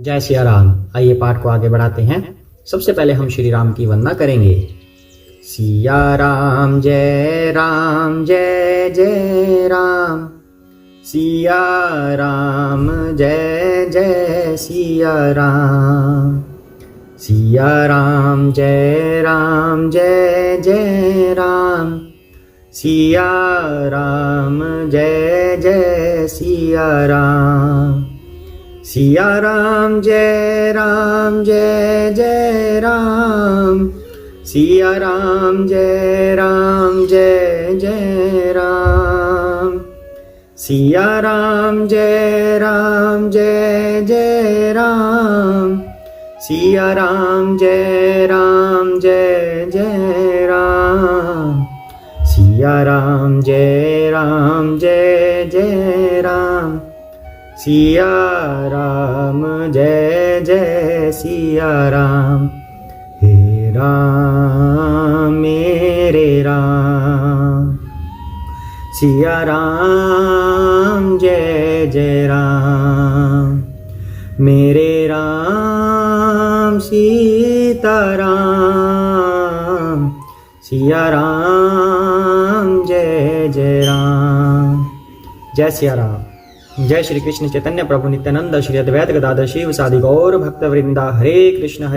जय सिया राम। आइए पाठ को आगे बढ़ाते हैं। सबसे पहले हम श्री राम की वंदना करेंगे। सिया राम जय जय राम, सिया राम जय जय सिया राम, सिया राम जय जय राम, सिया राम जय जय सिया राम, सिया राम जय जय राम, सिया राम जय जय राम, सिया राम जय जय राम, सिया राम जय जय राम, सिया राम जय जय राम, सिया राम जय जय सिया राम। हे राम मेरे राम, सिया राम जय जय राम, मेरे राम सीता राम, सिया राम जय जय राम। जय सिया राम। जय श्री कृष्ण चैतन्य प्रभु नित्यानंद श्री अद्वैत गदाधर शिव सादि गौर भक्त वृंदा। हरे कृष्ण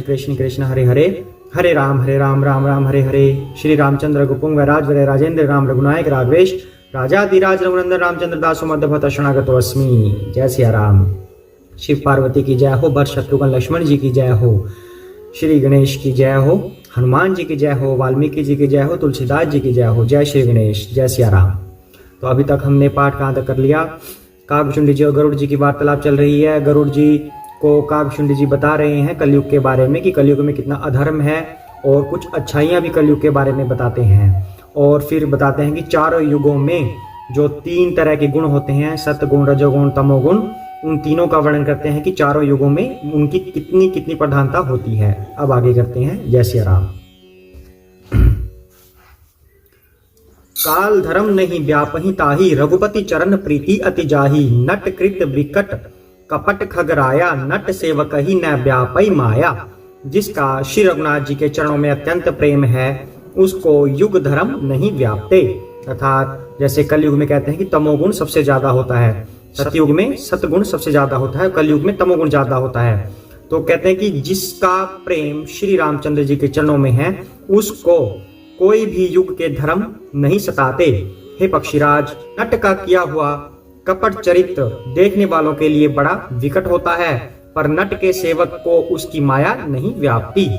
कृष्ण कृष्ण हरे हरे, हरे राम राम राम हरे हरे। श्री रामचंद्र गुपुंग राजवर राजेंद्र राम रघुनायक राघवेश राजाधिराज रघुनंदन रामचंद्र दासो मध्यभत शरणागतो अस्मि। जय सिया राम। शिव पार्वती की जय हो, भरत शत्रुघ्न लक्ष्मण जी की जय हो, श्री गणेश की जय हो, हनुमान जी की जय हो, वाल्मीकि जी की जय हो, तुलसीदास जी की जय हो। जय श्री गणेश। जय सिया राम। तो अभी तक हमने पाठ कहाँ तक कर लिया? कागभुचुंडी जी और गरुड़ जी की वार्तालाप चल रही है। गरुड़ जी को कागभुचुंडी जी बता रहे हैं कलयुग के बारे में कि कलयुग में कितना अधर्म है, और कुछ अच्छाइयां भी कलयुग के बारे में बताते हैं। और फिर बताते हैं कि चारों युगों में जो 3 तरह के गुण होते हैं, सतगुण रजोगुण तमोगुण, उन तीनों का वर्णन करते हैं कि चारों युगों में उनकी कितनी कितनी प्रधानता होती है। अब आगे करते हैं। जय सिया राम। काल धर्म नहीं व्यापही ताही, रघुपति चरण प्रीति अति जाही, नट कृत विकट कपट खगराया, नट सेवक ही न व्यापई माया। जिसका श्री रघुनाथ जी के चरणों में अत्यंत प्रेम है, उसको युग धर्म नहीं व्यापते। अर्थात जैसे कलयुग में कहते हैं कि तमोगुण सबसे ज्यादा होता है, सतयुग में सतगुण सबसे ज्यादा होता है, कलयुग में तमोगुण ज्यादा होता है। तो कहते हैं कि जिसका प्रेम श्री रामचंद्र जी के चरणों में है, उसको कोई भी युग के धर्म नहीं सताते। हे पक्षीराज, नट का किया हुआ कपट चरित्र देखने वालों के लिए बड़ा विकट होता है, पर नट के सेवक को उसकी माया नहीं व्यापती।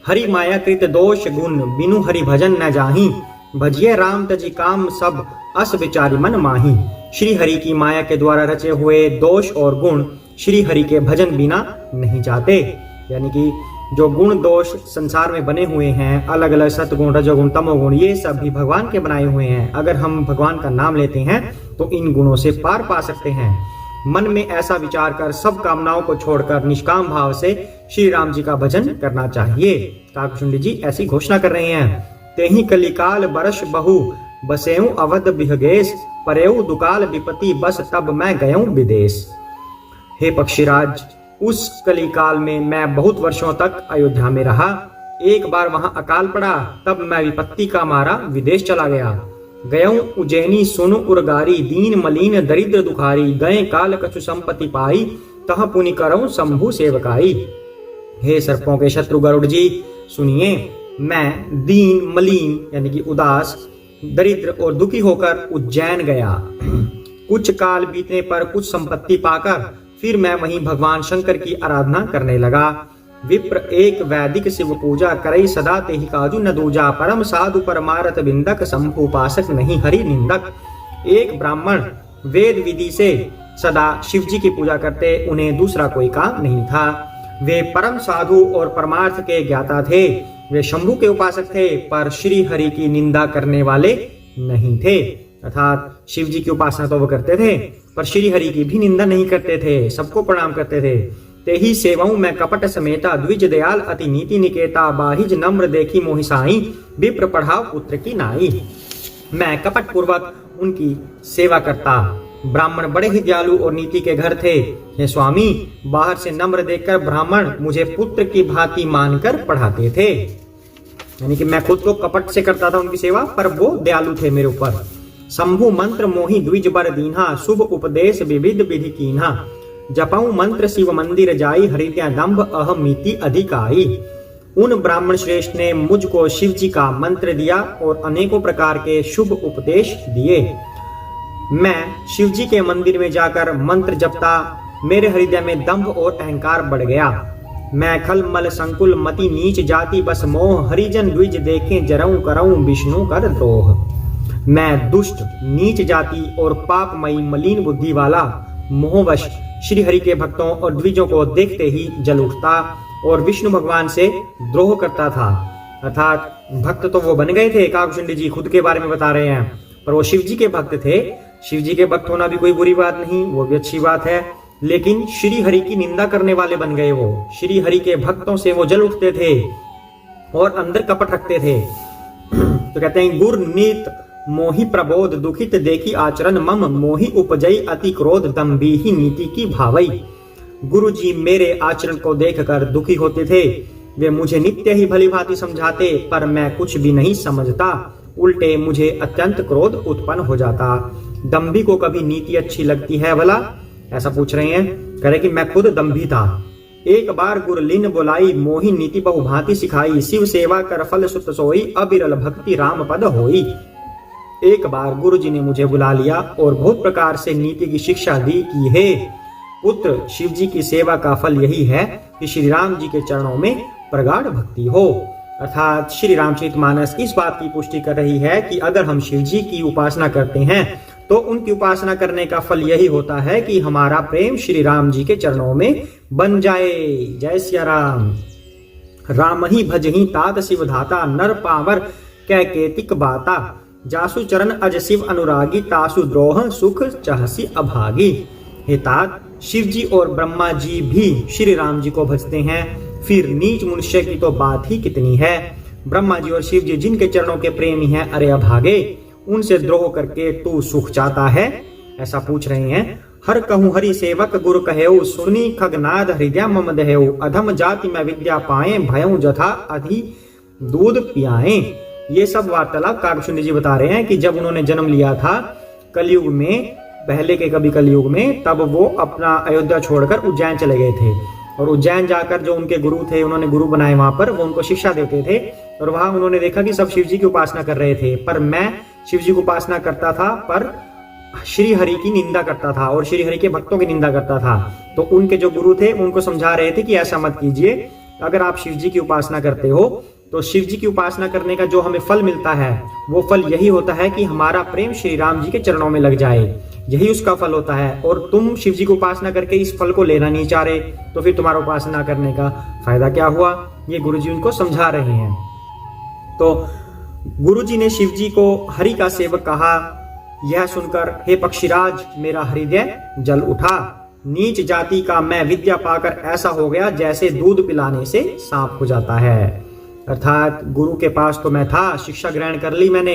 हरि माया कृत दोष गुण, बिनु हरि भजन न जाही, भजिए राम तजी काम सब अस विचारी मन माही। श्री हरि की माया के द्वारा रचे हुए दोष और गुण श्री हरि के भजन बिना नहीं जाते। यानी कि जो गुण दोष संसार में बने हुए हैं, अलग अलग सतगुण रजोगुण तमोगुण, ये सब भी भगवान के बनाए हुए हैं। अगर हम भगवान का नाम लेते हैं तो इन गुणों से पार पा सकते हैं। मन में ऐसा विचार कर सब कामनाओं को छोड़कर निष्काम भाव से श्री राम जी का भजन करना चाहिए। कागभुचुंडी जी ऐसी घोषणा कर रहे हैं। तेहि कलिकाल बरस बहु, बसेऊ अवध बिहगेश, परेऊ दुकाल विपति, बस तब मैं गयऊं विदेश। हे पक्षीराज, उस कलिकाल में मैं बहुत वर्षों तक अयोध्या में रहा। एक बार वहां अकाल पड़ा, तब मैं विपत्ति का मारा विदेश चला गया। गयऊं उज्जैनी सुनु उर्गारी, दीन मलीन दरिद्र दुखारी, गए काल कछु संपत्ति पाई, तह पुनि करऊं शंभु सेवकाई। हे सर्पों के शत्रु गरुड़ जी, सुनिए, मैं दीन मलीन यानी कि उदास, दरिद्र और दुखी होकर उज्जैन गया। कुछ काल बीतने पर कुछ संपत्ति पाकर फिर मैं वहीं भगवान शंकर की आराधना करने लगा। विप्र एक वैदिक शिव पूजा करई, सदा तेहि काजु न दूजा, परम साधु परमारथ बिंदक, शंभु उपासक नहीं हरि निंदक। एक ब्राह्मण वेद विधि से सदा शिव जी की पूजा करते, उन्हें दूसरा कोई काम नहीं था। वे परम साधु और परमार्थ के ज्ञाता थे। वे शंभु के उपासक थे, पर श्री हरि की निंदा करने वाले नहीं थे। अर्थात शिव जी की उपासना तो वो करते थे, पर श्री हरि की भी निंदा नहीं करते थे, सबको प्रणाम करते थे। तेहि सेवाऊं मैं कपट समेता, द्विज दयाल अति नीति निकेता, बाहिज नम्र देखी मोहि साई, विप्र पढ़ाओ पुत्र की नाई। मैं कपट पूर्वक उनकी सेवा करता, ब्राह्मण बड़े ही दयालु और नीति के घर थे। हे स्वामी, बाहर से नम्र देखकर ब्राह्मण मुझे पुत्र की भांति मानकर पढ़ाते थे, यानी कि मैं खुद तो कपट से करता था उनकी सेवा, पर वो दयालु थे मेरे ऊपर। शंभु मंत्र मोहि द्विज बर दीन्हा, शुभ उपदेश विविध विधि कीन्हा। जपऊ मंत्र शिव मंदिर जाई, हृदय दंभ अहमिति अधिकाई। उन ब्राह्मण श्रेष्ठ ने मुझको शिव जी का मंत्र दिया और अनेकों प्रकार के शुभ उपदेश दिए। मैं शिव जी के मंदिर में जाकर मंत्र जपता, मेरे हृदय में दंभ और अहंकार बढ़ गया। मैं खल मल संकुल मति नीच जाति बस मोह, हरिजन द्विज देखें जरऊं करऊं विष्णु कर द्रोह। मैं दुष्ट नीच जाति और पापमयी मलिन बुद्धि वाला मोहवश श्री हरि के भक्तों और द्विजों को देखते ही जल उठता और विष्णु भगवान से द्रोह करता था। अर्थात भक्त तो वो बन गए थे, काकभूषुंडी जी खुद के बारे में बता रहे हैं, पर वो शिव जी के भक्त थे। शिव जी के भक्त होना भी कोई बुरी बात नहीं, वो भी अच्छी बात है, लेकिन श्री हरि की निंदा करने वाले बन गए वो। श्री हरि के भक्तों से वो जल उठते थे और अंदर कपट रखते थे। तो कहते हैं गुर नीत मोहि प्रबोध, दुखित देखी आचरण मम, मोहि उपजई अति क्रोध, दम्भी ही नीति की भावई। गुरु जी मेरे आचरण को देखकर दुखी होते थे। वे मुझे नित्य ही भली भांति समझाते, पर मैं कुछ भी नहीं समझता। उल्टे मुझे अत्यंत क्रोध उत्पन्न हो जाता। दम्भी को कभी नीति अच्छी लगती है भला? ऐसा पूछ रहे हैं। कह रहे कि मैं खुद दम्भी था। एक बार गुरलीन बुलाई, मोहि नीति बहु भांति सिखाई। शिव सेवा कर फल सुत सोई, अबिरल भक्ति राम पद होई। एक बार गुरु जी ने मुझे बुला लिया और बहुत प्रकार से नीति की शिक्षा दी कि हे पुत्र, शिव जी की सेवा का फल यही है कि श्री राम जी के चरणों में प्रगाढ़ भक्ति हो। अर्थात श्री रामचरितमानस इस बात की पुष्टि कर रही है कि अगर हम शिव जी की उपासना करते हैं तो उनकी उपासना करने का फल यही होता है कि हमारा प्रेम श्री राम जी के चरणों में बन जाए। जय सिया राम। राम ही भजहि तात शिव धाता, नर पावर कैकेतिक बाता। जासु चरण अज शिव अनुरागी, तासु द्रोह सुख चहसी अभागी। हे तात, शिव जी और ब्रह्मा जी भी श्री राम जी को भजते हैं, फिर नीच मनुष्य की तो बात ही कितनी है। ब्रह्मा जी और शिव जी जिनके चरणों के प्रेमी हैं, अरे अभागे, उनसे द्रोह करके तू सुख चाहता है? ऐसा पूछ रहे हैं। हर कहूँ हरि सेवक गुरु कहेऊ, सुनी खगनाद हृदय मम दहेऊ। अधम जाति में विद्या पाए, भयऊ जथा अधि दूध पियाए। ये सब वार्तालाप काकभूषुंडी जी बता रहे हैं कि जब उन्होंने जन्म लिया था कलयुग में, पहले के कभी कलयुग में, तब वो अपना अयोध्या छोड़कर उज्जैन चले गए थे। और उज्जैन जाकर जो उनके गुरु थे, उन्होंने गुरु बनाए वहां पर, वो उनको शिक्षा देते थे। और वहां उन्होंने देखा कि सब शिव जी की उपासना कर रहे थे, पर मैं शिव जी की उपासना करता था पर श्री हरि की निंदा करता था और श्री हरि के भक्तों की निंदा करता था। तो उनके जो गुरु थे उनको समझा रहे थे कि ऐसा मत कीजिए। अगर आप शिव जी की उपासना करते हो तो शिव जी की उपासना करने का जो हमें फल मिलता है, वो फल यही होता है कि हमारा प्रेम श्री राम जी के चरणों में लग जाए। यही उसका फल होता है। और तुम शिव जी की उपासना करके इस फल को लेना नहीं चाह रहे, तो फिर तुम्हारा उपासना करने का फायदा क्या हुआ? ये गुरु जी उनको समझा रहे हैं। तो गुरु जी ने शिव जी को हरि का सेवक कहा। यह सुनकर हे पक्षीराज, मेरा हृदय जल उठा। नीच जाति का मैं विद्या पाकर ऐसा हो गया जैसे दूध पिलाने से सांप हो जाता है। अर्थात गुरु के पास तो मैं था, शिक्षा ग्रहण कर ली मैंने,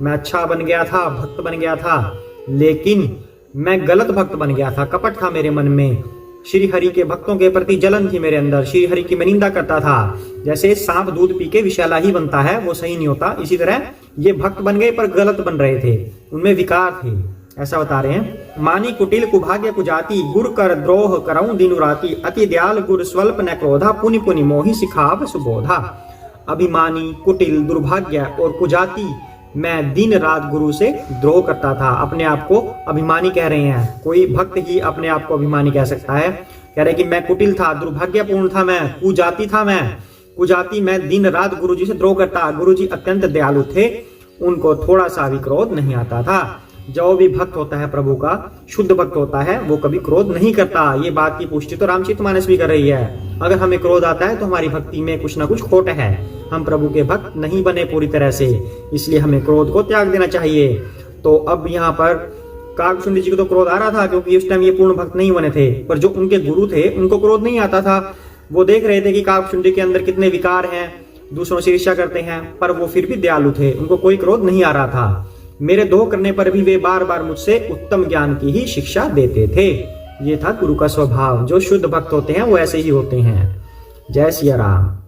मैं अच्छा बन गया था, भक्त बन गया था, लेकिन मैं गलत भक्त बन गया था। कपट था मेरे मन में, श्री हरि के भक्तों के प्रति जलन थी मेरे अंदर, श्री हरि की मैं निंदा करता था। जैसे सांप दूध पी के विषैला ही बनता है, वो सही नहीं होता, इसी तरह ये भक्त बन गए पर गलत बन रहे थे, उनमें विकार थे। ऐसा बता रहे हैं। मानी कुटिल कुभाग्य कुजाति, गुर कर द्रोह करऊं दिनु राति। अति दयाल गुर स्वल्प न क्रोधा, पुनि पुनि मोहि सिखाव सुबोधा। अभिमानी, कुटिल, दुर्भाग्य और कुजाति मैं दिन रात गुरु से द्रोह करता था। अपने आप को अभिमानी कह रहे हैं, कोई भक्त ही अपने आप को अभिमानी कह सकता है। कह रहे कि मैं कुटिल था, दुर्भाग्यपूर्ण था, मैं कुजाति था, मैं दिन रात गुरु जी से द्रोह करता। गुरु जी अत्यंत दयालु थे, उनको थोड़ा सा भी क्रोध नहीं आता था। जो भी भक्त होता है प्रभु का, शुद्ध भक्त होता है, वो कभी क्रोध नहीं करता। ये बात की पुष्टि तो रामचरितमानस भी कर रही है। अगर हमें क्रोध आता है तो हमारी भक्ति में कुछ ना कुछ खोट है, हम प्रभु के भक्त नहीं बने पूरी तरह से, इसलिए हमें क्रोध को त्याग देना चाहिए। तो अब यहाँ पर काकभूषुंडी जी को तो क्रोध आ रहा था, क्योंकि उस टाइम ये पूर्ण भक्त नहीं बने थे, पर जो उनके गुरु थे उनको क्रोध नहीं आता था। वो देख रहे थे कि काकभूषुंडी के अंदर कितने विकार हैं, दूसरों से ईर्ष्या करते हैं, पर वो फिर भी दयालु थे, उनको कोई क्रोध नहीं आ रहा था। मेरे दो करने पर भी वे बार बार मुझसे उत्तम ज्ञान की ही शिक्षा देते थे। ये था गुरु का स्वभाव। जो शुद्ध भक्त होते हैं वो ऐसे ही होते हैं। जय सिया राम।